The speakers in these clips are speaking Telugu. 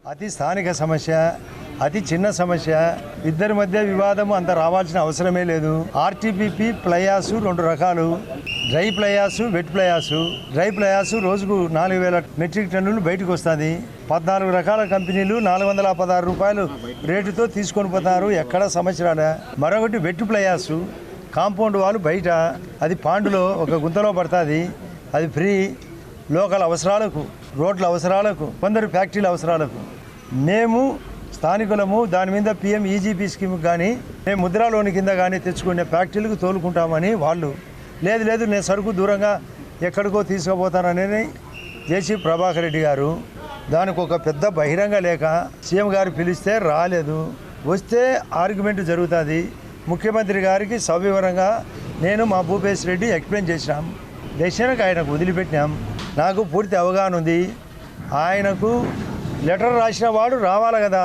అతి స్థానిక సమస్య, అతి చిన్న సమస్య, ఇద్దరి మధ్య వివాదం అంత రావాల్సిన అవసరమే లేదు. ఆర్టీపీపీ ప్లయాసు 2 రకాలు, డ్రై ప్లయాసు, వెట్ ప్లయాసు. డ్రై ప్లయాసు రోజుకు 4000 మెట్రిక్ టన్నులు బయటకు వస్తుంది. 14 రకాల కంపెనీలు 416 రూపాయలు రేటుతో తీసుకొని పోతారు. ఎక్కడ సమస్య రాలే. మరొకటి వెట్ ప్లయాసు, కాంపౌండ్ వాళ్ళు బయట, అది పాండులో ఒక గుంతలో పడుతుంది. అది ఫ్రీ, లోకల్ అవసరాలకు, రోడ్ల అవసరాలకు, కొందరు ఫ్యాక్టరీల అవసరాలకు. మేము స్థానికులము దాని మీద పిఎం ఈజీపీ స్కీమ్ కానీ మేము ముద్రా లోన్ కింద కానీ తెచ్చుకునే ఫ్యాక్టరీలకు తోలుకుంటామని వాళ్ళు, లేదు నేను సరుకు దూరంగా ఎక్కడికో తీసుకుపోతానని జేసీ ప్రభాకర్ రెడ్డి గారు దానికి ఒక పెద్ద బహిరంగ లేఖ సీఎం గారు పిలిస్తే రాలేదు. వస్తే ఆర్గ్యుమెంట్ జరుగుతుంది. ముఖ్యమంత్రి గారికి సవివరంగా నేను మా భూపేశ్ రెడ్డి ఎక్స్ప్లెయిన్ చేసినాం. డెసిషన్కి ఆయనకు వదిలిపెట్టినాం. నాకు పూర్తి అవగాహన ఉంది. ఆయనకు లెటర్ రాసిన వాడు రావాలి కదా,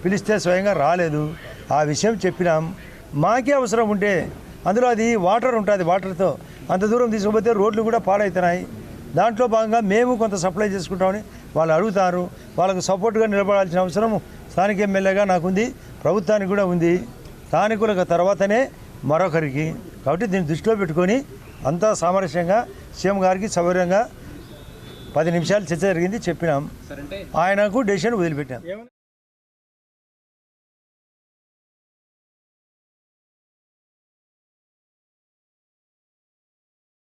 పిలిస్తే స్వయంగా రాలేదు. ఆ విషయం చెప్పినాం. మాకే అవసరం ఉంటే అందులో అది వాటర్ ఉంటుంది, వాటర్తో అంత దూరం తీసుకుపోతే రోడ్లు కూడా పాడవుతున్నాయి. దాంట్లో భాగంగా మేము కొంత సప్లై చేసుకుంటామని వాళ్ళు అడుగుతారు. వాళ్ళకు సపోర్ట్గా నిలబడాల్సిన అవసరం స్థానిక ఎమ్మెల్యేగా నాకుంది, ప్రభుత్వానికి కూడా ఉంది. స్థానికులకు తర్వాతనే మరొకరికి. కాబట్టి దీన్ని దృష్టిలో పెట్టుకొని అంతా సామరస్యంగా సీఎం గారికి సౌకర్యంగా 10 నిమిషాలు చర్చ జరిగింది, చెప్పినాం. ఆయనకు డెసిషన్ వదిలిపెట్టాం.